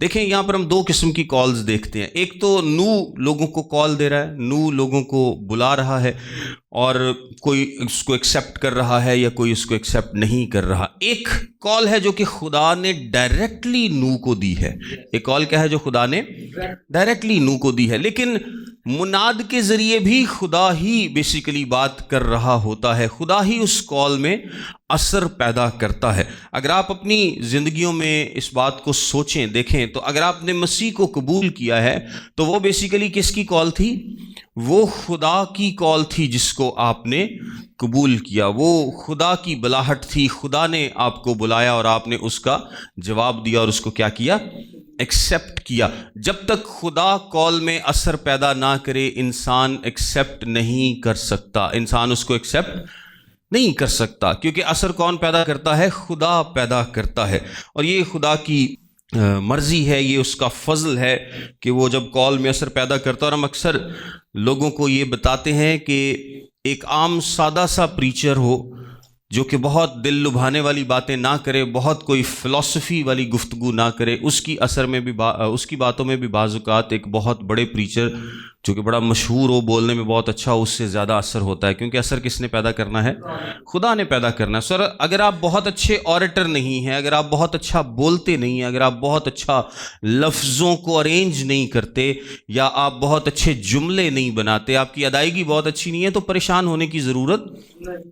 دیکھیں یہاں پر ہم دو قسم کی کالز دیکھتے ہیں. ایک تو نو لوگوں کو کال دے رہا ہے, نو لوگوں کو بلا رہا ہے اور کوئی اس کو ایکسیپٹ کر رہا ہے یا کوئی اس کو ایکسیپٹ نہیں کر رہا. ایک کال ہے جو کہ خدا نے ڈائریکٹلی نو کو دی ہے. ایک کال کیا ہے جو خدا نے ڈائریکٹلی نو کو دی ہے, لیکن مناد کے ذریعے بھی خدا ہی بیسیکلی بات کر رہا ہوتا ہے, خدا ہی اس کال میں اثر پیدا کرتا ہے. اگر آپ اپنی زندگیوں میں اس بات کو سوچیں دیکھیں تو اگر آپ نے مسیح کو قبول کیا ہے تو وہ بیسیکلی کس کی کال تھی؟ وہ خدا کی کال تھی جس کو آپ نے قبول کیا. وہ خدا کی بلاہٹ تھی, خدا نے آپ کو بلایا اور آپ نے اس کا جواب دیا اور اس کو کیا کیا؟ ایکسیپٹ کیا. جب تک خدا کال میں اثر پیدا نہ کرے انسان ایکسیپٹ نہیں کر سکتا, انسان اس کو ایکسیپٹ نہیں کر سکتا, کیونکہ اثر کون پیدا کرتا ہے؟ خدا پیدا کرتا ہے. اور یہ خدا کی مرضی ہے, یہ اس کا فضل ہے کہ وہ جب کال میں اثر پیدا کرتا ہے. اور ہم اکثر لوگوں کو یہ بتاتے ہیں کہ ایک عام سادہ سا پریچر ہو جو کہ بہت دل لبھانے والی باتیں نہ کرے, بہت کوئی فلسفی والی گفتگو نہ کرے, اس کی اثر میں بھی اس کی باتوں میں بھی بعض اوقات ایک بہت بڑے پریچر جو کہ بڑا مشہور ہو, بولنے میں بہت اچھا ہو, اس سے زیادہ اثر ہوتا ہے, کیونکہ اثر کس نے پیدا کرنا ہے؟ خدا نے پیدا کرنا ہے. سر اگر آپ بہت اچھے اوریٹر نہیں ہیں, اگر آپ بہت اچھا بولتے نہیں ہیں, اگر آپ بہت اچھا لفظوں کو ارینج نہیں کرتے یا آپ بہت اچھے جملے نہیں بناتے, آپ کی ادائیگی بہت اچھی نہیں ہے, تو پریشان ہونے کی ضرورت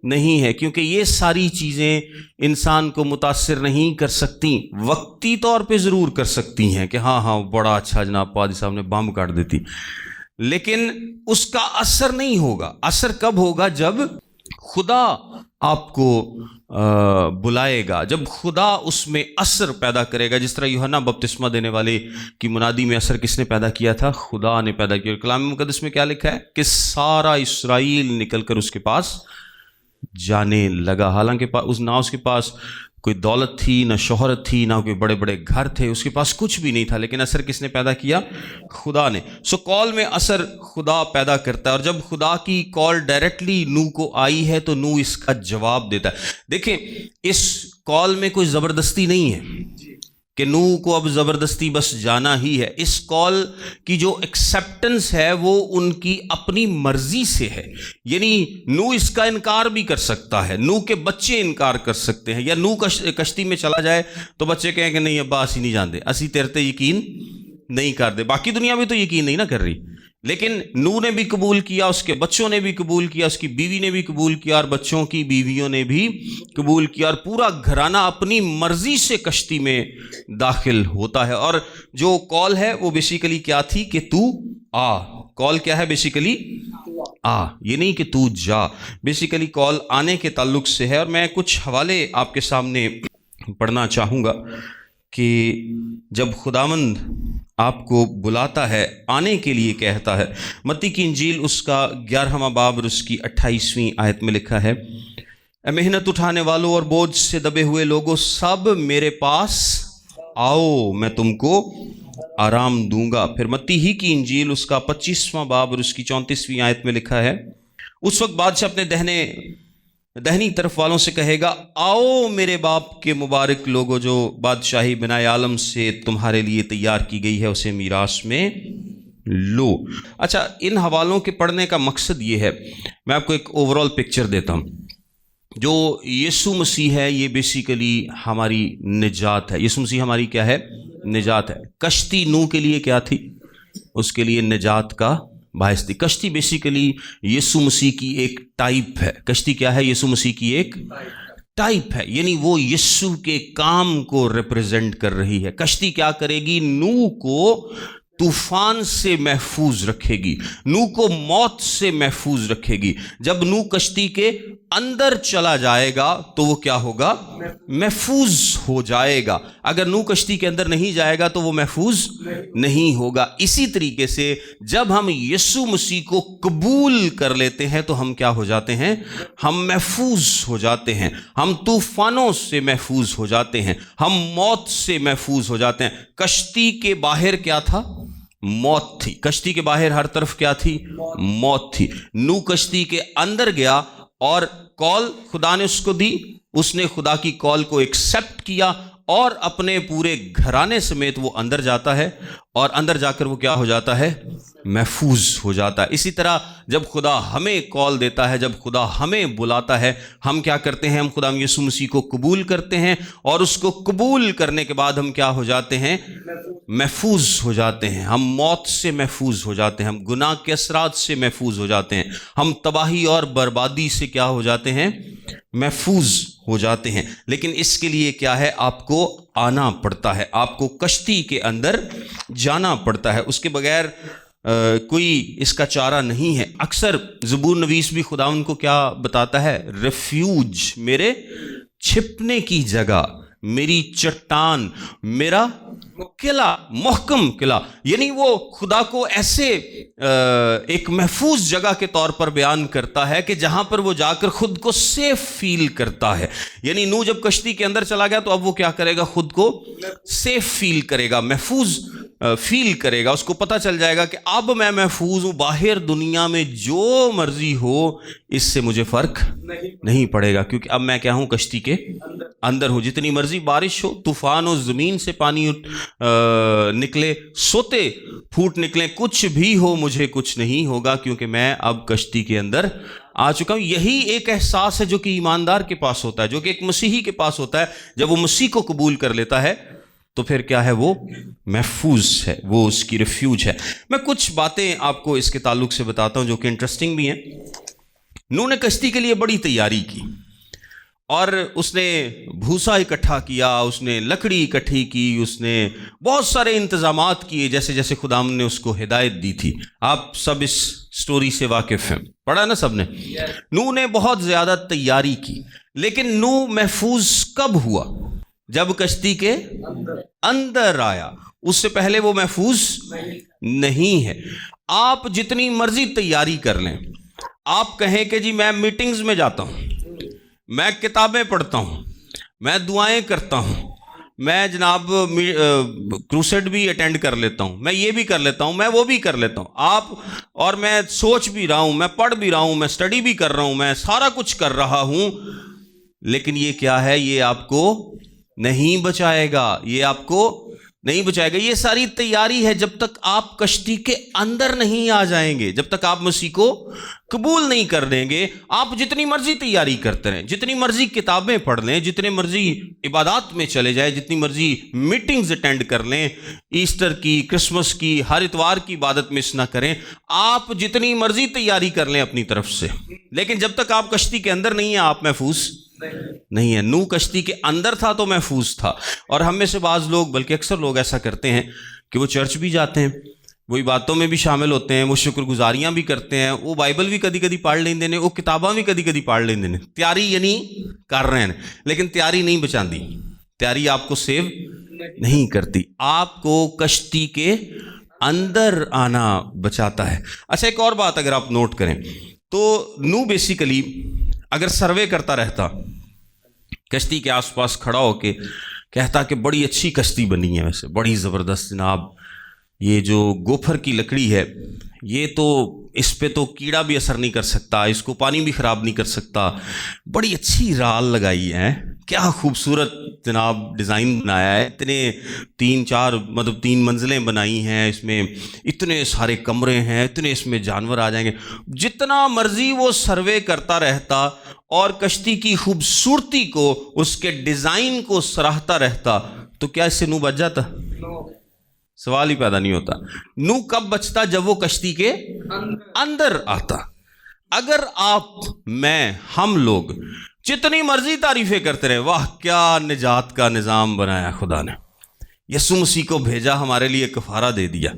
نہیں ہے, کیونکہ یہ ساری چیزیں انسان کو متاثر نہیں کر سکتی. وقتی طور پہ ضرور کر سکتی ہیں کہ ہاں بڑا اچھا جناب پادری صاحب نے بم کاٹ دیتی, لیکن اس کا اثر نہیں ہوگا. اثر کب ہوگا؟ جب خدا آپ کو بلائے گا, جب خدا اس میں اثر پیدا کرے گا. جس طرح یوحنا بپتسمہ دینے والے کی منادی میں اثر کس نے پیدا کیا تھا؟ خدا نے پیدا کیا. کلام مقدس میں کیا لکھا ہے؟ کہ سارا اسرائیل نکل کر اس کے پاس جانے لگا. حالانکہ نہ اس کے پاس کوئی دولت تھی, نہ شہرت تھی, نہ کوئی بڑے بڑے گھر تھے, اس کے پاس کچھ بھی نہیں تھا, لیکن اثر کس نے پیدا کیا؟ خدا نے. سو کال میں اثر خدا پیدا کرتا ہے, اور جب خدا کی کال ڈائریکٹلی نو کو آئی ہے تو نو اس کا جواب دیتا ہے. دیکھیں اس کال میں کوئی زبردستی نہیں ہے کہ نو کو اب زبردستی بس جانا ہی ہے. اس کال کی جو ایکسیپٹنس ہے وہ ان کی اپنی مرضی سے ہے. یعنی نو اس کا انکار بھی کر سکتا ہے, نو کے بچے انکار کر سکتے ہیں, یا نو کشتی میں چلا جائے تو بچے کہیں کہ نہیں ابا اسی نہیں جانتے, اسی تیرے تے یقین نہیں کر دے. باقی دنیا بھی تو یقین نہیں نہ کر رہی, لیکن نو نے بھی قبول کیا, اس کے بچوں نے بھی قبول کیا, اس کی بیوی نے بھی قبول کیا, اور بچوں کی بیویوں نے بھی قبول کیا, اور پورا گھرانہ اپنی مرضی سے کشتی میں داخل ہوتا ہے. اور جو کال ہے وہ بیسیکلی کیا تھی کہ تو آ. کال کیا ہے بیسیکلی؟ آ. یہ نہیں کہ تو جا, بیسیکلی کال آنے کے تعلق سے ہے. اور میں کچھ حوالے آپ کے سامنے پڑھنا چاہوں گا کہ جب خداوند آپ کو بلاتا ہے, آنے کے لیے کہتا ہے. متی کی انجیل اس کا 11واں باب اور اس کی 28ویں آیت میں لکھا ہے, اے محنت اٹھانے والوں اور بوجھ سے دبے ہوئے لوگوں, سب میرے پاس آؤ, میں تم کو آرام دوں گا. پھر متی ہی کی انجیل اس کا 25واں باب اور اس کی 34ویں آیت میں لکھا ہے, اس وقت بادشاہ اپنے دہنی طرف والوں سے کہے گا, آؤ میرے باپ کے مبارک لوگوں, جو بادشاہی بنائے عالم سے تمہارے لیے تیار کی گئی ہے, اسے میراث میں لو. اچھا, ان حوالوں کے پڑھنے کا مقصد یہ ہے, میں آپ کو ایک اوور آل پکچر دیتا ہوں. جو یسوع مسیح ہے یہ بیسیکلی ہماری نجات ہے. یسوع مسیح ہماری کیا ہے؟ نجات ہے. کشتی نوح کے لیے کیا تھی؟ اس کے لیے نجات کا باعث تھی. کشتی بیسیکلی یسوع مسیح کی ایک ٹائپ ہے. کشتی کیا ہے؟ یسوع مسیح کی ایک ٹائپ ہے, یعنی وہ یسوع کے کام کو ریپرزینٹ کر رہی ہے. کشتی کیا کرے گی؟ نوح کو طوفان سے محفوظ رکھے گی, نوح کو موت سے محفوظ رکھے گی. جب نوح کشتی کے اندر چلا جائے گا تو وہ کیا ہوگا؟ محفوظ ہو جائے گا. اگر نوح کشتی کے اندر نہیں جائے گا تو وہ محفوظ نہیں ہوگا. اسی طریقے سے جب ہم یسوع مسیح کو قبول کر لیتے ہیں تو ہم کیا ہو جاتے ہیں؟ ہم محفوظ ہو جاتے ہیں, ہم طوفانوں سے محفوظ ہو جاتے ہیں, ہم موت سے محفوظ ہو جاتے ہیں. کشتی کے باہر کیا تھا؟ موت تھی. کشتی کے باہر ہر طرف کیا تھی؟ موت تھی. نوح کشتی کے اندر گیا اور کال خدا نے اس کو دی, اس نے خدا کی کال کو ایکسیپٹ کیا اور اپنے پورے گھرانے سمیت وہ اندر جاتا ہے، اور اندر جا کر وہ کیا ہو جاتا ہے؟ محفوظ ہو جاتا ہے۔ اسی طرح جب خدا ہمیں کال دیتا ہے، جب خدا ہمیں بلاتا ہے، ہم کیا کرتے ہیں؟ ہم خدا یسوع مسیح کو قبول کرتے ہیں، اور اس کو قبول کرنے کے بعد ہم کیا ہو جاتے ہیں؟ محفوظ ہو جاتے ہیں۔ ہم موت سے محفوظ ہو جاتے ہیں، ہم گناہ کے اثرات سے محفوظ ہو جاتے ہیں، ہم تباہی اور بربادی سے کیا ہو جاتے ہیں؟ محفوظ ہو جاتے ہیں۔ لیکن اس کے لیے کیا ہے؟ آپ کو آنا پڑتا ہے، آپ کو کشتی کے اندر جانا پڑتا ہے، اس کے بغیر کوئی اس کا چارہ نہیں ہے۔ اکثر زبور نویس بھی خدا ان کو کیا بتاتا ہے؟ ریفیوج، میرے چھپنے کی جگہ، میری چٹان، میرا قلعہ، محکم قلعہ۔ یعنی وہ خدا کو ایسے ایک محفوظ جگہ کے طور پر بیان کرتا ہے کہ جہاں پر وہ جا کر خود کو سیف فیل کرتا ہے۔ یعنی نوح جب کشتی کے اندر چلا گیا تو اب وہ کیا کرے گا؟ خود کو سیف فیل کرے گا، محفوظ فیل کرے گا۔ اس کو پتہ چل جائے گا کہ اب میں محفوظ ہوں، باہر دنیا میں جو مرضی ہو اس سے مجھے فرق نہیں پڑے گا، کیونکہ اب میں کیا ہوں؟ کشتی کے اندر ہوں۔ جتنی مرضی بارش ہو، طوفان ہو، زمین سے پانی نکلے، سوتے پھوٹ نکلیں، کچھ بھی ہو، مجھے کچھ نہیں ہوگا، کیونکہ میں اب کشتی کے اندر آ چکا ہوں۔ یہی ایک احساس ہے جو کہ ایماندار کے پاس ہوتا ہے، جو کہ ایک مسیحی کے پاس ہوتا ہے۔ جب وہ مسیح کو قبول کر لیتا ہے تو پھر کیا ہے؟ وہ محفوظ ہے، وہ اس کی ریفیوج ہے۔ میں کچھ باتیں آپ کو اس کے تعلق سے بتاتا ہوں جو کہ انٹرسٹنگ بھی ہیں۔ نوح نے کشتی کے لیے بڑی تیاری کی، اور اس نے بھوسا اکٹھا کیا، اس نے لکڑی اکٹھی کی، اس نے بہت سارے انتظامات کیے جیسے جیسے خدا نے اس کو ہدایت دی تھی۔ آپ سب اس سٹوری سے واقف ہیں، پڑھا نا سب نے؟ نوح نے بہت زیادہ تیاری کی، لیکن نوح محفوظ کب ہوا؟ جب کشتی کے اندر آیا۔ اس سے پہلے وہ محفوظ نہیں ہے۔ آپ جتنی مرضی تیاری کر لیں، آپ کہیں کہ جی میں میٹنگز میں جاتا ہوں، میں کتابیں پڑھتا ہوں، میں دعائیں کرتا ہوں، میں جناب کروسیڈ بھی اٹینڈ کر لیتا ہوں، میں یہ بھی کر لیتا ہوں، میں وہ بھی کر لیتا ہوں، آپ اور میں سوچ بھی رہا ہوں، میں پڑھ بھی رہا ہوں، میں اسٹڈی بھی کر رہا ہوں، میں سارا کچھ کر رہا ہوں، لیکن یہ کیا ہے؟ یہ آپ کو نہیں بچائے گا، یہ آپ کو نہیں بچائے گا۔ یہ ساری تیاری ہے جب تک آپ کشتی کے اندر نہیں آ جائیں گے، جب تک آپ مسیح کو قبول نہیں کر دیں گے۔ آپ جتنی مرضی تیاری کرتے رہیں، جتنی مرضی کتابیں پڑھ لیں، جتنے مرضی عبادات میں چلے جائیں، جتنی مرضی میٹنگز اٹینڈ کر لیں، ایسٹر کی، کرسمس کی، ہر اتوار کی عبادت مس نہ کریں، آپ جتنی مرضی تیاری کر لیں اپنی طرف سے، لیکن جب تک آپ کشتی کے اندر نہیں ہیں آپ محفوظ نہیں ہے۔ نوح کشتی کے اندر تھا تو محفوظ تھا۔ اور ہم میں سے بعض لوگ، بلکہ اکثر لوگ ایسا کرتے ہیں کہ وہ چرچ بھی جاتے ہیں، وہ عبادتوں میں بھی شامل ہوتے ہیں، وہ شکر گزاریاں بھی کرتے ہیں، وہ بائبل بھی کدی کدی پڑھ لیندے نے، وہ کتاباں بھی کدی کدی پڑھ لیندے نے، تیاری یعنی کر رہے ہیں، لیکن تیاری نہیں بچاندی، تیاری آپ کو سیو نہیں کرتی، آپ کو کشتی کے اندر آنا بچاتا ہے۔ اچھا، ایک اور بات اگر آپ نوٹ کریں تو نوح بیسیکلی اگر سروے کرتا رہتا، کشتی کے آس پاس کھڑا ہو کے کہتا کہ بڑی اچھی کشتی بنی ہے، ویسے بڑی زبردست جناب، یہ جو گوپھر کی لکڑی ہے یہ تو اس پہ تو کیڑا بھی اثر نہیں کر سکتا، اس کو پانی بھی خراب نہیں کر سکتا، بڑی اچھی رال لگائی ہے، کیا خوبصورت جناب ڈیزائن بنایا ہے، اتنے 3 منزلیں بنائی ہیں، اس میں اتنے سارے کمرے ہیں، اتنے اس میں جانور آ جائیں گے۔ جتنا مرضی وہ سروے کرتا رہتا اور کشتی کی خوبصورتی کو، اس کے ڈیزائن کو سراہتا رہتا، تو کیا اس سے نوح بچ جاتا؟ سوال ہی پیدا نہیں ہوتا۔ نوح کب بچتا؟ جب وہ کشتی کے اندر آتا۔ اگر آپ، میں، ہم لوگ جتنی مرضی تعریفیں کرتے رہے، واہ کیا نجات کا نظام بنایا خدا نے، یسوع مسیح کو بھیجا، ہمارے لیے کفارہ دے دیا،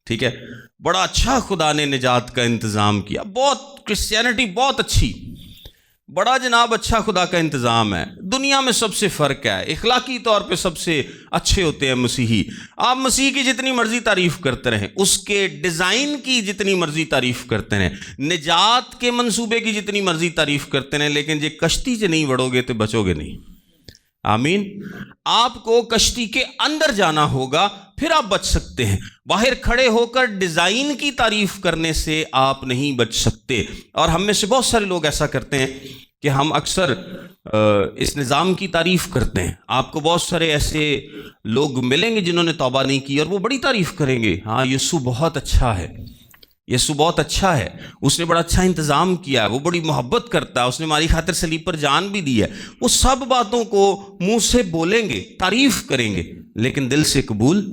ٹھیک ہے، بڑا اچھا خدا نے نجات کا انتظام کیا، بہت کرسچینٹی بہت اچھی، بڑا جناب اچھا خدا کا انتظام ہے، دنیا میں سب سے فرق ہے، اخلاقی طور پہ سب سے اچھے ہوتے ہیں مسیحی۔ آپ مسیح کی جتنی مرضی تعریف کرتے رہیں، اس کے ڈیزائن کی جتنی مرضی تعریف کرتے رہیں، نجات کے منصوبے کی جتنی مرضی تعریف کرتے رہیں، لیکن جے کشتی سے نہیں بڑھو گے تو بچو گے نہیں۔ آمین۔ آپ کو کشتی کے اندر جانا ہوگا، پھر آپ بچ سکتے ہیں۔ باہر کھڑے ہو کر ڈیزائن کی تعریف کرنے سے آپ نہیں بچ سکتے. اور ہم میں سے بہت سارے لوگ ایسا کرتے ہیں کہ ہم اکثر اس نظام کی تعریف کرتے ہیں. آپ کو بہت سارے ایسے لوگ ملیں گے جنہوں نے توبہ نہیں کی اور وہ بڑی تعریف کریں گے, ہاں یسوع بہت اچھا ہے, یسوع بہت اچھا ہے, اس نے بڑا اچھا انتظام کیا ہے, وہ بڑی محبت کرتا ہے, اس نے ہماری خاطر صلیب پر جان بھی دی ہے. وہ سب باتوں کو منہ سے بولیں گے, تعریف کریں گے, لیکن دل سے قبول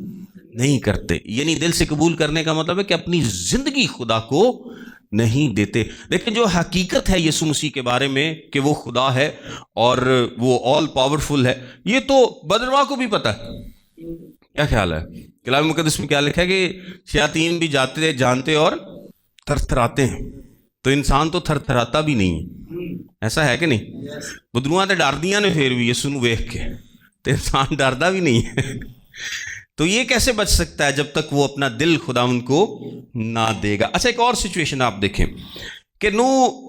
نہیں کرتے. یعنی دل سے قبول کرنے کا مطلب ہے کہ اپنی زندگی خدا کو نہیں دیتے. لیکن جو حقیقت ہے یسوع مسیح کے بارے میں کہ وہ خدا ہے اور وہ آل پاورفل ہے, یہ تو بدرواہ کو بھی پتہ ہے. کیا خیال ہے؟ کلام مقدس میں کیا لکھا ہے کہ شیاطین بھی جانتے اور تھر تھراتے ہیں, تو انسان تو تھر تھراتا بھی نہیں ہے. ایسا ہے کہ نہیں؟ بدروہاں تے ڈردیاں نے پھر بھی یسوع نوں ویکھ کے, تو انسان ڈردا بھی نہیں ہے. تو یہ کیسے بچ سکتا ہے جب تک وہ اپنا دل خداوند کو نہ دے گا. اچھا ایک اور سچویشن آپ دیکھیں کہ نوح,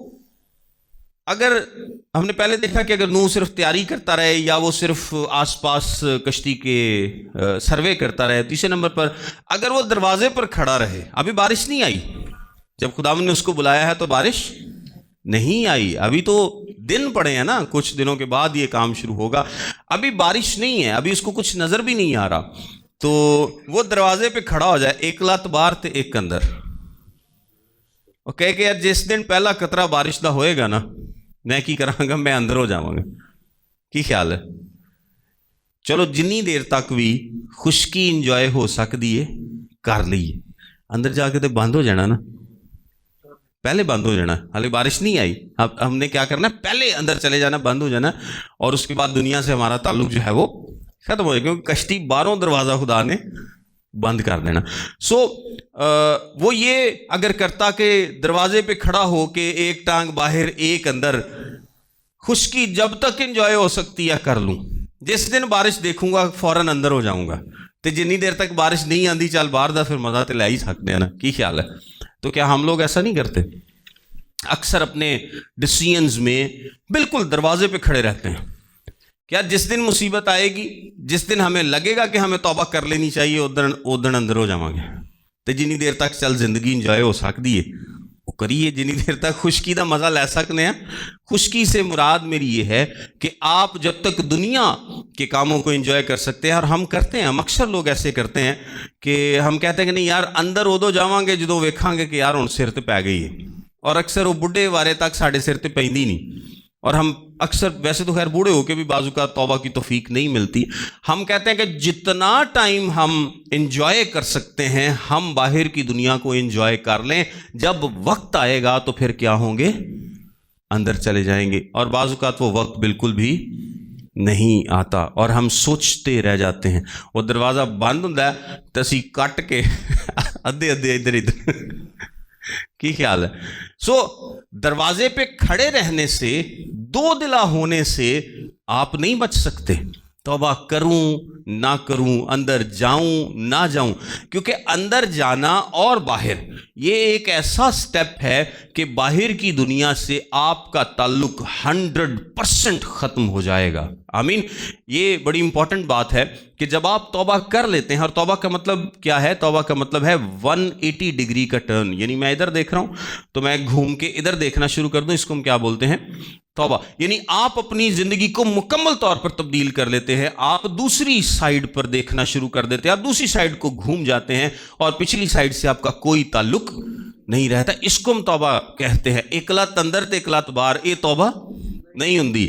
اگر ہم نے پہلے دیکھا کہ اگر نوح صرف تیاری کرتا رہے یا وہ صرف آس پاس کشتی کے سروے کرتا رہے. تیسرے نمبر پر اگر وہ دروازے پر کھڑا رہے, ابھی بارش نہیں آئی, جب خداوند نے اس کو بلایا ہے تو بارش نہیں آئی, ابھی تو دن پڑے ہیں نا, کچھ دنوں کے بعد یہ کام شروع ہوگا, ابھی بارش نہیں ہے, ابھی اس کو کچھ نظر بھی نہیں آ رہا, تو وہ دروازے پہ کھڑا ہو جائے, ایک لات باہر تے ایک اندر, اور کہے کہ یار جس دن پہلا قطرہ بارش دا ہوئے گا نا, میں کی کراں گا, میں اندر ہو جاواں گا. کی خیال ہے؟ چلو جنی دیر تک بھی خشکی انجوائے ہو سکتی ہے کر لیے, اندر جا کے تو بند ہو جانا نا, پہلے بند ہو جانا. حالانکہ بارش نہیں آئی, اب ہم نے کیا کرنا ہے, پہلے اندر چلے جانا, بند ہو جانا, اور اس کے بعد دنیا سے ہمارا تعلق جو ہے وہ ختم ہو جائے, کیونکہ کشتی باہروں دروازہ خدا نے بند کر دینا. سو وہ یہ اگر کرتا کہ دروازے پہ کھڑا ہو کے ایک ٹانگ باہر ایک اندر, خشکی جب تک انجوائے ہو سکتی ہے کر لوں, جس دن بارش دیکھوں گا فوراً اندر ہو جاؤں گا, تو جنی دیر تک بارش نہیں آندی چل باہر دا, پھر مزہ تو لے ہی سکتے ہیں نا. کی خیال ہے؟ تو کیا ہم لوگ ایسا نہیں کرتے؟ اکثر اپنے ڈیسیژنز میں بالکل دروازے پہ کھڑے رہتے ہیں. کیا جس دن مصیبت آئے گی, جس دن ہمیں لگے گا کہ ہمیں توبہ کر لینی چاہیے, ادھر اندر ہو جاواں گے, تو جنی دیر تک چل زندگی انجوائے ہو سکتی ہے وہ کریے, جنی دیر تک خشکی دا مزہ لے سکنے ہیں. خشکی سے مراد میری یہ ہے کہ آپ جب تک دنیا کے کاموں کو انجوائے کر سکتے ہیں, اور ہم کرتے ہیں, ہم اکثر لوگ ایسے کرتے ہیں کہ ہم کہتے ہیں کہ نہیں یار اندر ادو جاواں گے جدوں ویکھاں گے کہ یار ہن سر تے پی گئی ہے, اور اکثر وہ بڈھے وارے تک ساڈے سر تے پیندی نہیں. اور ہم اکثر, ویسے تو خیر بوڑھے ہو کے بھی بعض اوقات توبہ کی توفیق نہیں ملتی, ہم کہتے ہیں کہ جتنا ٹائم ہم انجوائے کر سکتے ہیں ہم باہر کی دنیا کو انجوائے کر لیں, جب وقت آئے گا تو پھر کیا ہوں گے, اندر چلے جائیں گے. اور بعض اوقات وہ وقت بالکل بھی نہیں آتا اور ہم سوچتے رہ جاتے ہیں. وہ دروازہ بند ہوتا ہے تو اسی کٹ کے ادھے ادھر ادھر. کی خیال ہے؟ سو دروازے پہ کھڑے رہنے سے, دو دلا ہونے سے آپ نہیں بچ سکتے. توبہ کروں نہ کروں, اندر جاؤں نہ جاؤں, کیونکہ اندر جانا اور باہر یہ ایک ایسا سٹیپ ہے کہ باہر کی دنیا سے آپ کا تعلق 100% ختم ہو جائے گا. آمین. یہ بڑی امپورٹنٹ بات ہے کہ جب آپ توبہ کر لیتے ہیں, اور توبہ کا مطلب کیا ہے؟ توبہ کا مطلب ہے 180 ڈگری کا ٹرن. یعنی میں ادھر دیکھ رہا ہوں تو میں گھوم کے ادھر دیکھنا شروع کر دوں, اس کو ہم کیا بولتے ہیں؟ توبہ. یعنی آپ اپنی زندگی کو مکمل طور پر تبدیل کر لیتے ہیں, آپ دوسری سائیڈ پر دیکھنا شروع کر دیتے ہیں, آپ دوسری سائیڈ کو گھوم جاتے ہیں اور پچھلی سائیڈ سے آپ کا کوئی تعلق نہیں رہتا. اس کو ہم توبہ کہتے ہیں. ایک لات اندر تے ایک لات باہر, یہ توبہ نہیں ہوندی.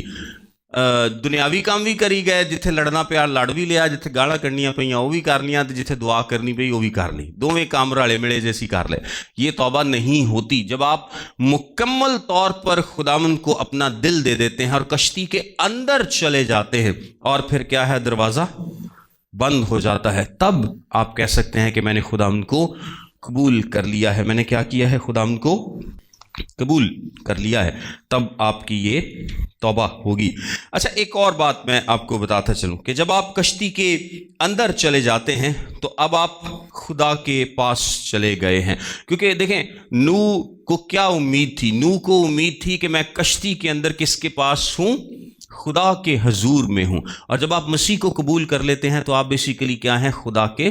دنیاوی کام بھی کری گئے, جتھے لڑنا پیا لڑ بھی لیا, جتھے گالاں کڈنیاں پئیاں وہ بھی کر لیاں, تے جتھے دعا کرنی پئی وہ بھی کر لی, دوویں کام رلے ملے جیسی کر لے. یہ توبہ نہیں ہوتی. جب آپ مکمل طور پر خداوند کو اپنا دل دے دیتے ہیں اور کشتی کے اندر چلے جاتے ہیں, اور پھر کیا ہے, دروازہ بند ہو جاتا ہے, تب آپ کہہ سکتے ہیں کہ میں نے خداوند کو قبول کر لیا ہے. میں نے کیا کیا ہے؟ خداوند کو قبول کر لیا ہے. تب آپ کی یہ توبہ ہوگی. اچھا ایک اور بات میں آپ کو بتاتا چلوں کہ جب آپ کشتی کے اندر چلے جاتے ہیں تو اب آپ خدا کے پاس چلے گئے ہیں. کیونکہ دیکھیں نوح کو کیا امید تھی؟ نوح کو امید تھی کہ میں کشتی کے اندر کس کے پاس ہوں؟ خدا کے حضور میں ہوں. اور جب آپ مسیح کو قبول کر لیتے ہیں تو آپ بیسیکلی کیا ہیں؟ خدا کے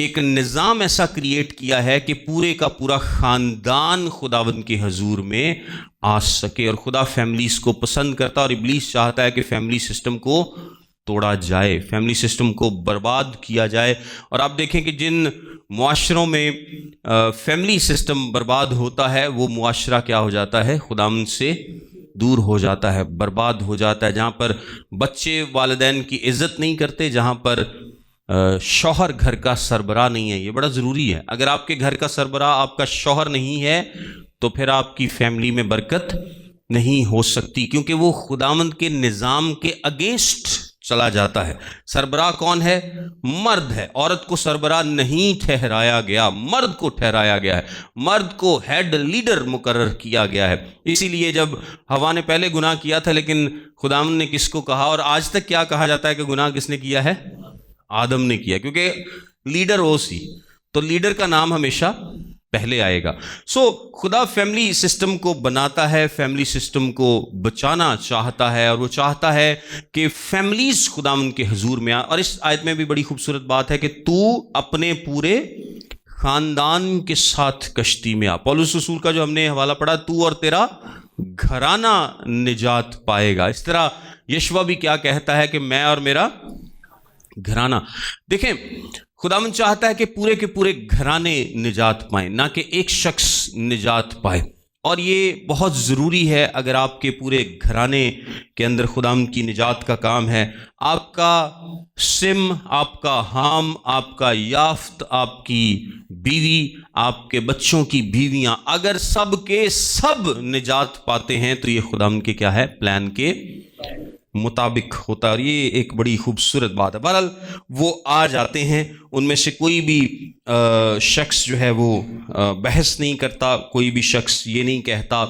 ایک نظام ایسا کریٹ کیا ہے کہ پورے کا پورا خاندان خداوند کے حضور میں آ سکے، اور خدا فیملیز کو پسند کرتا ہے، اور ابلیس چاہتا ہے کہ فیملی سسٹم کو توڑا جائے، فیملی سسٹم کو برباد کیا جائے۔ اور آپ دیکھیں کہ جن معاشروں میں فیملی سسٹم برباد ہوتا ہے وہ معاشرہ کیا ہو جاتا ہے؟ خداوند سے دور ہو جاتا ہے، برباد ہو جاتا ہے۔ جہاں پر بچے والدین کی عزت نہیں کرتے، جہاں پر شوہر گھر کا سربراہ نہیں ہے، یہ بڑا ضروری ہے۔ اگر آپ کے گھر کا سربراہ آپ کا شوہر نہیں ہے تو پھر آپ کی فیملی میں برکت نہیں ہو سکتی، کیونکہ وہ خداوند کے نظام کے اگینسٹ چلا جاتا ہے۔ سربراہ کون ہے؟ مرد ہے۔ عورت کو سربراہ نہیں ٹھہرایا گیا، مرد کو ٹھہرایا گیا ہے، مرد کو ہیڈ لیڈر مقرر کیا گیا ہے۔ اسی لیے جب حوا نے پہلے گناہ کیا تھا، لیکن خداوند نے کس کو کہا، اور آج تک کیا کہا جاتا ہے کہ گناہ کس نے کیا ہے؟ آدم نے کیا، کیونکہ لیڈر وہ سی، تو لیڈر کا نام ہمیشہ پہلے آئے گا۔ خدا فیملی سسٹم کو بناتا ہے، فیملی سسٹم کو بچانا چاہتا ہے، اور وہ چاہتا ہے کہ فیملیز خداوند کے حضور میں اور اس آیت میں بھی بڑی خوبصورت بات ہے کہ تو اپنے پورے خاندان کے ساتھ کشتی میں آ۔ پولس رسول کا جو ہم نے حوالہ پڑھا، تو اور تیرا گھرانہ نجات پائے گا۔ اس طرح یشوع بھی کیا کہتا ہے کہ میں اور میرا گھرانہ۔ دیکھیں، خداوند چاہتا ہے کہ پورے کے پورے گھرانے نجات پائیں، نہ کہ ایک شخص نجات پائے، اور یہ بہت ضروری ہے۔ اگر آپ کے پورے گھرانے کے اندر خداوند کی نجات کا کام ہے، آپ کا سم، آپ کا حام، آپ کا یافت، آپ کی بیوی، آپ کے بچوں کی بیویاں، اگر سب کے سب نجات پاتے ہیں تو یہ خداوند کے کیا ہے؟ پلان کے مطابق ہوتا ہے، اور یہ ایک بڑی خوبصورت بات ہے۔ بہرحال وہ آ جاتے ہیں، ان میں سے کوئی بھی شخص جو ہے وہ بحث نہیں کرتا، کوئی بھی شخص یہ نہیں کہتا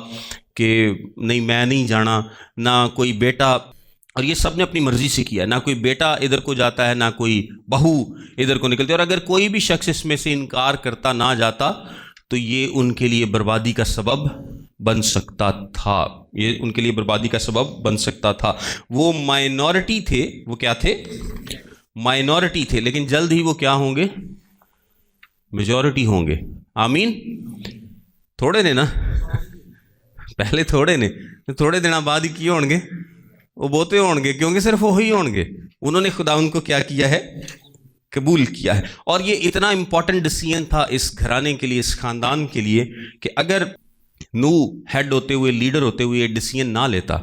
کہ نہیں میں نہیں جانا، نہ کوئی بیٹا، اور یہ سب نے اپنی مرضی سے کیا، نہ کوئی بیٹا ادھر کو جاتا ہے، نہ کوئی بہو ادھر کو نکلتی ہے، اور اگر کوئی بھی شخص اس میں سے انکار کرتا نہ جاتا تو یہ ان کے لیے بربادی کا سبب بن سکتا تھا، یہ ان کے لیے بربادی کا سبب بن سکتا تھا۔ وہ مائنورٹی تھے، وہ کیا تھے؟ مائنورٹی تھے، لیکن جلد ہی وہ کیا ہوں گے؟ میجورٹی ہوں گے۔ آمین۔ تھوڑے نے نا، پہلے تھوڑے نے، تھوڑے دن بعد ہی کیے ہوں گے، وہ بہتے ہوں گے، کیونکہ صرف وہی ہوں گے۔ انہوں نے خداوند کو کیا کیا ہے؟ قبول کیا ہے۔ اور یہ اتنا امپورٹنٹ ڈیسیژن تھا اس گھرانے کے لیے، اس خاندان کے لیے، کہ اگر نو ہیڈ ہوتے ہوئے، لیڈر ہوتے ہوئے یہ ڈیسیژن نہ لیتا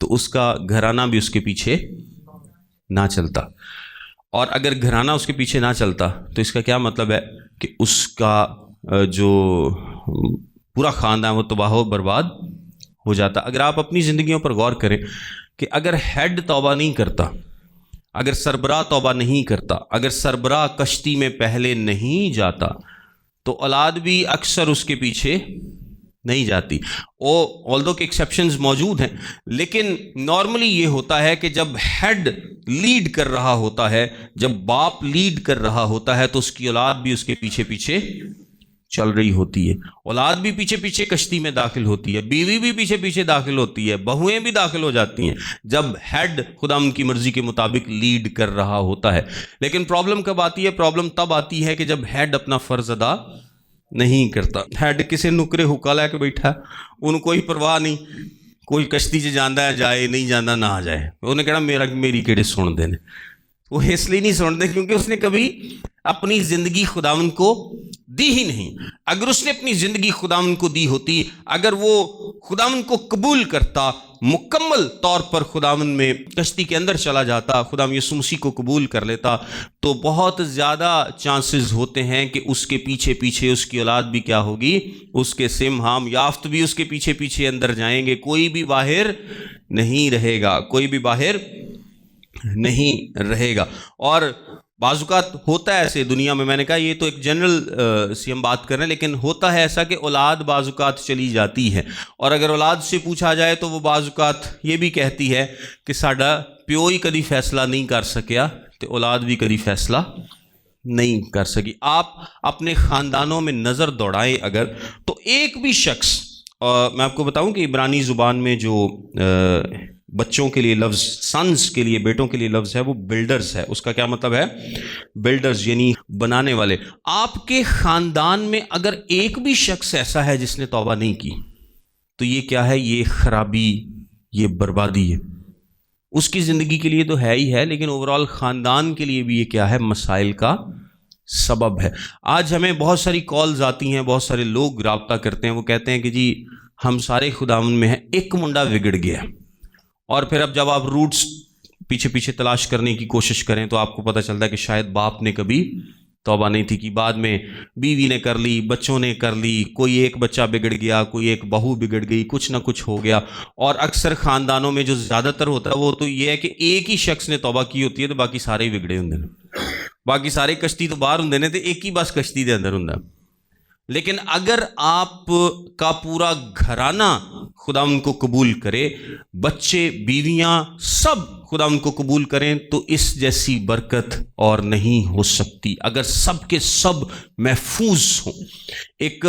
تو اس کا گھرانہ بھی اس کے پیچھے نہ چلتا، اور اگر گھرانہ اس کے پیچھے نہ چلتا تو اس کا کیا مطلب ہے؟ کہ اس کا جو پورا خاندان وہ تباہ و برباد ہو جاتا۔ اگر آپ اپنی زندگیوں پر غور کریں کہ اگر ہیڈ توبہ نہیں کرتا، اگر سربراہ توبہ نہیں کرتا، اگر سربراہ کشتی میں پہلے نہیں جاتا تو اولاد بھی اکثر اس کے پیچھے نہیں جاتی۔ آلدو کہ ایکسیپشنز موجود ہیں، لیکن نارملی یہ ہوتا ہے کہ جب ہیڈ لیڈ کر رہا ہوتا ہے، جب باپ لیڈ کر رہا ہوتا ہے تو اس کی اولاد بھی اس کے پیچھے پیچھے چل رہی ہوتی ہے، اولاد بھی پیچھے پیچھے کشتی میں داخل ہوتی ہے، بیوی بھی پیچھے پیچھے داخل ہوتی ہے، بہویں بھی داخل ہو جاتی ہیں، جب ہیڈ خداوند کی مرضی کے مطابق لیڈ کر رہا ہوتا ہے۔ لیکن پرابلم کب آتی ہے؟ پرابلم تب آتی ہے کہ جب ہیڈ اپنا فرض ادا نہیں کرتا۔ ہیڈ کسی نکرے حکا لے کے بیٹھا، ان کوئی پرواہ نہیں، کوئی کشتی سے جانا ہے جائے، نہیں جانا نہ جائے، انہیں کہنا میری کیڑے سن دینے۔ وہ اس لیے نہیں سنتے کیونکہ اس نے کبھی اپنی زندگی خداوند کو دی ہی نہیں۔ اگر اس نے اپنی زندگی خداوند کو دی ہوتی، اگر وہ خداوند کو قبول کرتا، مکمل طور پر خداوند میں کشتی کے اندر چلا جاتا، خداوند یسوع مسیح کو قبول کر لیتا، تو بہت زیادہ چانسز ہوتے ہیں کہ اس کے پیچھے پیچھے اس کی اولاد بھی کیا ہوگی، اس کے سم حام یافت بھی اس کے پیچھے پیچھے اندر جائیں گے، کوئی بھی باہر نہیں رہے گا، کوئی بھی باہر نہیں رہے گا۔ اور بعض اوقات ہوتا ہے ایسے دنیا میں نے کہا یہ تو ایک جنرل سی ہم بات کر رہے ہیں، لیکن ہوتا ہے ایسا کہ اولاد بعض اوقات چلی جاتی ہے، اور اگر اولاد سے پوچھا جائے تو وہ بعض اوقات یہ بھی کہتی ہے کہ ساڈا پیو ہی کدی فیصلہ نہیں کر سکیا تو اولاد بھی کدی فیصلہ نہیں کر سکی۔ آپ اپنے خاندانوں میں نظر دوڑائیں اگر، تو ایک بھی شخص، میں آپ کو بتاؤں کہ عبرانی زبان میں جو بچوں کے لیے لفظ سنز کے لیے بیٹوں کے لیے لفظ ہے وہ بلڈرز ہے. اس کا کیا مطلب ہے؟ بلڈرز یعنی بنانے والے. آپ کے خاندان میں اگر ایک بھی شخص ایسا ہے جس نے توبہ نہیں کی تو یہ کیا ہے؟ یہ خرابی، یہ بربادی ہے. اس کی زندگی کے لیے تو ہے ہی ہے، لیکن اوورال خاندان کے لیے بھی یہ کیا ہے؟ مسائل کا سبب ہے. آج ہمیں بہت ساری کالز آتی ہیں، بہت سارے لوگ رابطہ کرتے ہیں، وہ کہتے ہیں کہ جی ہم سارے خداوند میں ہیں، ایک منڈا بگڑ گیا. اور پھر اب جب آپ روٹس پیچھے پیچھے تلاش کرنے کی کوشش کریں تو آپ کو پتہ چلتا ہے کہ شاید باپ نے کبھی توبہ نہیں تھی کی، بعد میں بیوی نے کر لی، بچوں نے کر لی، کوئی ایک بچہ بگڑ گیا، کوئی ایک بہو بگڑ گئی، کچھ نہ کچھ ہو گیا. اور اکثر خاندانوں میں جو زیادہ تر ہوتا ہے وہ تو یہ ہے کہ ایک ہی شخص نے توبہ کی ہوتی ہے تو باقی سارے ہی بگڑے ہوں، باقی سارے کشتی تو باہر ہوں نے تو ایک ہی بس کشتی دے اندر ہوں. لیکن اگر آپ کا پورا گھرانہ خداوند کو قبول کرے، بچے، بیویاں، سب خداوند کو قبول کریں تو اس جیسی برکت اور نہیں ہو سکتی اگر سب کے سب محفوظ ہوں. ایک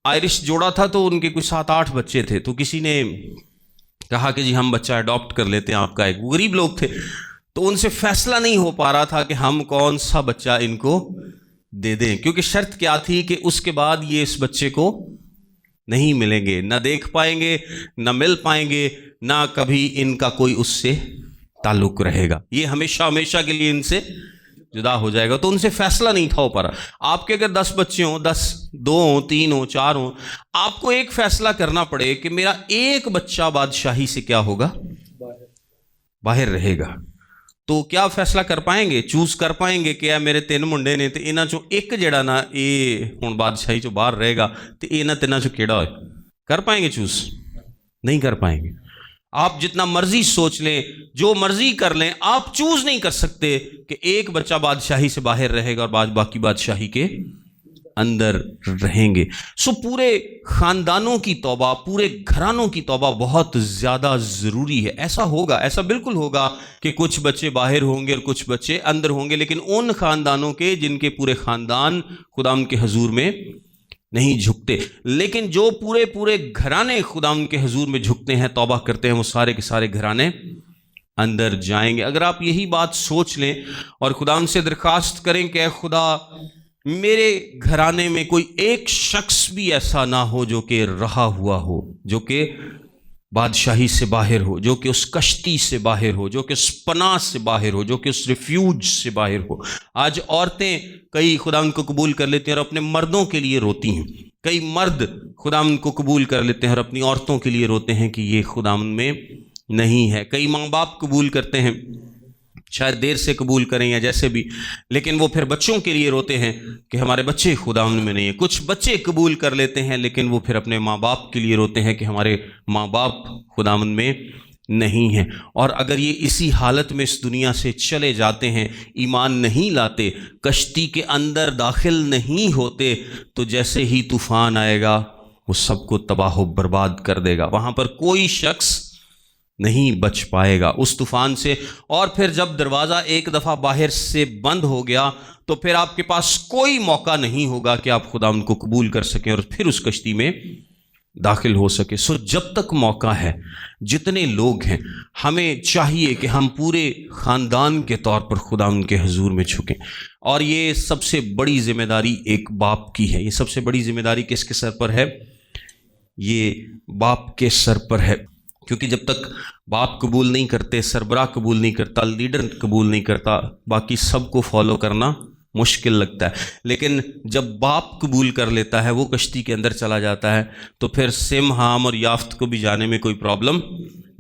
آئرش جوڑا تھا تو ان کے کچھ 7-8 بچے تھے، تو کسی نے کہا کہ جی ہم بچہ اڈاپٹ کر لیتے ہیں آپ کا. ایک غریب لوگ تھے تو ان سے فیصلہ نہیں ہو پا رہا تھا کہ ہم کون سا بچہ ان کو دے دیں، کیونکہ شرط کیا تھی کہ اس کے بعد یہ اس بچے کو نہیں ملیں گے، نہ دیکھ پائیں گے، نہ مل پائیں گے، نہ کبھی ان کا کوئی اس سے تعلق رہے گا، یہ ہمیشہ ہمیشہ کے لیے ان سے جدا ہو جائے گا. تو ان سے فیصلہ نہیں تھا ہو پا رہا. آپ کے اگر 10 بچے ہوں، 10، 2 ہوں، 3 ہوں، 4 ہوں، آپ کو ایک فیصلہ کرنا پڑے کہ میرا ایک بچہ بادشاہی سے کیا ہوگا؟ باہر رہے گا. تو کیا فیصلہ کر پائیں گے؟ چوز کر پائیں گے کہ میرے 3 منڈے نے تو انہاں چوں ایک جڑا نا یہ ہن بادشاہی چوں باہر رہے گا تو انہاں تیناں چوں کیڑا ہوئے؟ کر پائیں گے چوز؟ نہیں کر پائیں گے. آپ جتنا مرضی سوچ لیں، جو مرضی کر لیں، آپ چوز نہیں کر سکتے کہ ایک بچہ بادشاہی سے باہر رہے گا اور باقی بادشاہی کے اندر رہیں گے. سو پورے خاندانوں کی توبہ، پورے گھرانوں کی توبہ بہت زیادہ ضروری ہے. ایسا ہوگا، ایسا بالکل ہوگا کہ کچھ بچے باہر ہوں گے اور کچھ بچے اندر ہوں گے، لیکن ان خاندانوں کے جن کے پورے خاندان خداوند کے حضور میں نہیں جھکتے. لیکن جو پورے گھرانے خداوند کے حضور میں جھکتے ہیں، توبہ کرتے ہیں، وہ سارے کے سارے گھرانے اندر جائیں گے. اگر آپ یہی بات سوچ لیں اور خداوند سے درخواست کریں کہ اے خدا میرے گھرانے میں کوئی ایک شخص بھی ایسا نہ ہو جو کہ رہا ہوا ہو، جو کہ بادشاہی سے باہر ہو، جو کہ اس کشتی سے باہر ہو، جو کہ اس پناہ سے باہر ہو، جو کہ اس ریفیوج سے باہر ہو. آج عورتیں کئی خداوند کو قبول کر لیتی ہیں اور اپنے مردوں کے لیے روتی ہیں، کئی مرد خداوند کو قبول کر لیتے ہیں اور اپنی عورتوں کے لیے روتے ہیں کہ یہ خداوند میں نہیں ہے. کئی ماں باپ قبول کرتے ہیں، شاید دیر سے قبول کریں یا جیسے بھی، لیکن وہ پھر بچوں کے لیے روتے ہیں کہ ہمارے بچے خداوند میں نہیں ہیں. کچھ بچے قبول کر لیتے ہیں لیکن وہ پھر اپنے ماں باپ کے لیے روتے ہیں کہ ہمارے ماں باپ خداوند میں نہیں ہیں. اور اگر یہ اسی حالت میں اس دنیا سے چلے جاتے ہیں، ایمان نہیں لاتے، کشتی کے اندر داخل نہیں ہوتے، تو جیسے ہی طوفان آئے گا وہ سب کو تباہ و برباد کر دے گا. وہاں پر کوئی شخص نہیں بچ پائے گا اس طوفان سے. اور پھر جب دروازہ ایک دفعہ باہر سے بند ہو گیا تو پھر آپ کے پاس کوئی موقع نہیں ہوگا کہ آپ خداوند کو قبول کر سکیں اور پھر اس کشتی میں داخل ہو سکے. سو جب تک موقع ہے، جتنے لوگ ہیں، ہمیں چاہیے کہ ہم پورے خاندان کے طور پر خداوند کے حضور میں جھکیں. اور یہ سب سے بڑی ذمہ داری ایک باپ کی ہے. یہ سب سے بڑی ذمہ داری کس کے سر پر ہے؟ یہ باپ کے سر پر ہے. کیونکہ جب تک باپ قبول نہیں کرتے، سربراہ قبول نہیں کرتا، لیڈر قبول نہیں کرتا، باقی سب کو فالو کرنا مشکل لگتا ہے. لیکن جب باپ قبول کر لیتا ہے، وہ کشتی کے اندر چلا جاتا ہے، تو پھر سم، حام اور یافت کو بھی جانے میں کوئی پرابلم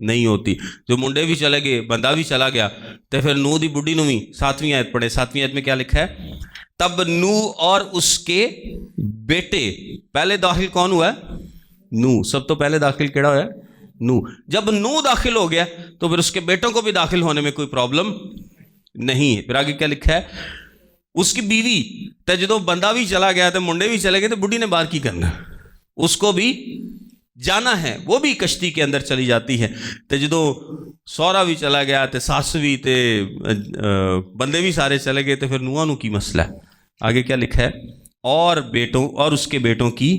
نہیں ہوتی. جو منڈے بھی چلے گئے، بندہ بھی چلا گیا، تو پھر نوح دی بڈھی نو بھی 7ویں آیت پڑھے. 7ویں آیت میں کیا لکھا ہے؟ تب نوح اور اس کے بیٹے، پہلے داخل کون ہوا ہے؟ نوح. سب تو پہلے داخل کیڑا ہوا ہے؟ نوح. جب نوح داخل ہو گیا تو پھر اس کے بیٹوں کو بھی داخل ہونے میں کوئی پرابلم نہیں ہے. پھر آگے کیا لکھا ہے؟ اس کی بیوی، تو جدو بندہ بھی چلا گیا تو منڈے بھی چلے گئے تو بڈھی نے باہر کی کرنا، اس کو بھی جانا ہے، وہ بھی کشتی کے اندر چلی جاتی ہے. تو جدو سورا بھی چلا گیا تو ساس بھی تے بندے بھی سارے چلے گئے تو پھر نوح نو کی مسئلہ ہے. آگے کیا لکھا ہے؟ اور بیٹوں اور اس کے بیٹوں کی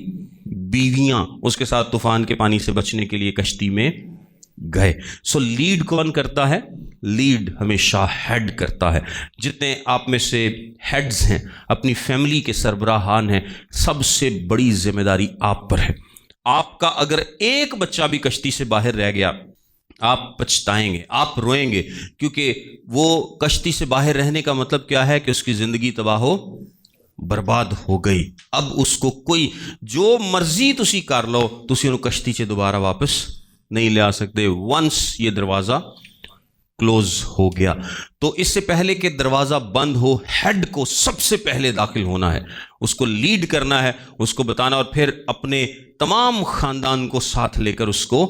بیویاں اس کے ساتھ طوفان کے پانی سے بچنے کے لیے کشتی میں گئے. سو لیڈ کون کرتا ہے؟ لیڈ ہمیشہ ہیڈ کرتا ہے. جتنے آپ میں سے ہیڈز ہیں، اپنی فیملی کے سربراہان ہیں، سب سے بڑی ذمہ داری آپ پر ہے. آپ کا اگر ایک بچہ بھی کشتی سے باہر رہ گیا، آپ پچھتائیں گے، آپ روئیں گے، کیونکہ وہ کشتی سے باہر رہنے کا مطلب کیا ہے کہ اس کی زندگی تباہ ہو برباد ہو گئی. اب اس کو کوئی جو مرضی تسی کر لو، تسی انہوں کشتی سے دوبارہ واپس نہیں لے آ سکتے. ونس یہ دروازہ کلوز ہو گیا. تو اس سے پہلے کہ دروازہ بند ہو، ہیڈ کو سب سے پہلے داخل ہونا ہے، اس کو لیڈ کرنا ہے، اس کو بتانا، اور پھر اپنے تمام خاندان کو ساتھ لے کر اس کو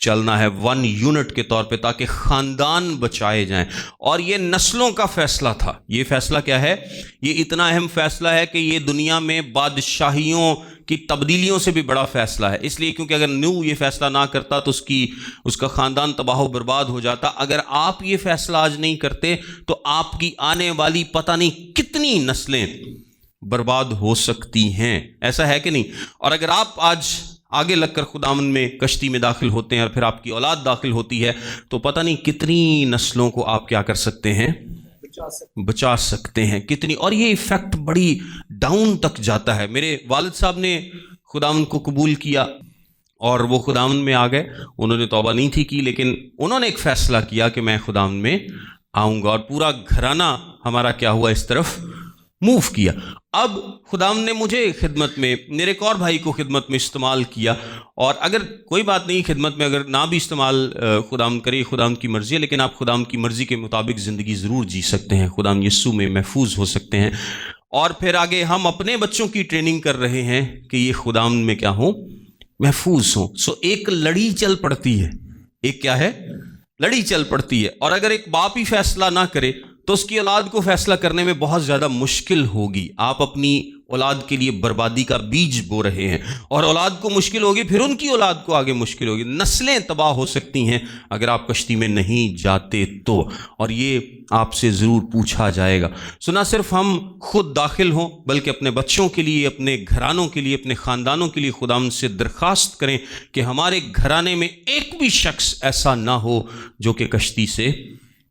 چلنا ہے 1 یونٹ کے طور پہ، تاکہ خاندان بچائے جائیں. اور یہ نسلوں کا فیصلہ تھا. یہ فیصلہ کیا ہے؟ یہ اتنا اہم فیصلہ ہے کہ یہ دنیا میں بادشاہیوں کی تبدیلیوں سے بھی بڑا فیصلہ ہے. اس لیے کیونکہ اگر نوح یہ فیصلہ نہ کرتا تو اس کا خاندان تباہ و برباد ہو جاتا. اگر آپ یہ فیصلہ آج نہیں کرتے تو آپ کی آنے والی پتہ نہیں کتنی نسلیں برباد ہو سکتی ہیں. ایسا ہے کہ نہیں؟ اور اگر آپ آج آگے لگ کر خداوند میں کشتی میں داخل ہوتے ہیں اور پھر آپ کی اولاد داخل ہوتی ہے، تو پتہ نہیں کتنی نسلوں کو آپ کیا کر سکتے ہیں؟ بچا سکتے ہیں. کتنی. اور یہ ایفیکٹ بڑی ڈاؤن تک جاتا ہے. میرے والد صاحب نے خداوند کو قبول کیا اور وہ خداوند میں آ گئے. انہوں نے توبہ نہیں تھی کی، لیکن انہوں نے ایک فیصلہ کیا کہ میں خداوند میں آؤں گا، اور پورا گھرانہ ہمارا کیا ہوا؟ اس طرف موو کیا. اب خداوند نے مجھے خدمت میں، میرے ایک اور بھائی کو خدمت میں استعمال کیا. اور اگر کوئی بات نہیں، خدمت میں اگر نہ بھی استعمال خداوند کرے، خداوند کی مرضی ہے، لیکن آپ خداوند کی مرضی کے مطابق زندگی ضرور جی سکتے ہیں، خداوند یسوع میں محفوظ ہو سکتے ہیں. اور پھر آگے ہم اپنے بچوں کی ٹریننگ کر رہے ہیں کہ یہ خداوند میں کیا ہوں؟ محفوظ ہوں. سو ایک لڑی چل پڑتی ہے. ایک کیا ہے؟ لڑی چل پڑتی ہے. اور اگر ایک باپ ہی فیصلہ نہ کرے تو اس کی اولاد کو فیصلہ کرنے میں بہت زیادہ مشکل ہوگی. آپ اپنی اولاد کے لیے بربادی کا بیج بو رہے ہیں، اور اولاد کو مشکل ہوگی، پھر ان کی اولاد کو آگے مشکل ہوگی. نسلیں تباہ ہو سکتی ہیں اگر آپ کشتی میں نہیں جاتے تو. اور یہ آپ سے ضرور پوچھا جائے گا. سو نہ صرف ہم خود داخل ہوں، بلکہ اپنے بچوں کے لیے، اپنے گھرانوں کے لیے، اپنے خاندانوں کے لیے خداوند سے درخواست کریں کہ ہمارے گھرانے میں ایک بھی شخص ایسا نہ ہو جو کہ کشتی سے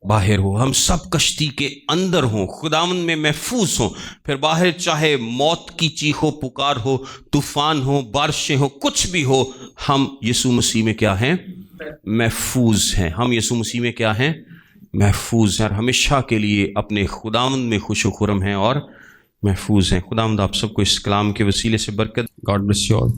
باہر ہو. ہم سب کشتی کے اندر ہوں، خداوند میں محفوظ ہوں. پھر باہر چاہے موت کی چیخ و پکار ہو، طوفان ہو، بارشیں ہو، کچھ بھی ہو، ہم یسوع مسیح میں کیا ہیں؟ محفوظ ہیں. ہم یسوع مسیح میں کیا ہیں؟ محفوظ ہیں، اور ہمیشہ کے لیے اپنے خداوند میں خوش و خرم ہیں اور محفوظ ہیں. خداوند آپ سب کو اس کلام کے وسیلے سے برکت. God bless you all.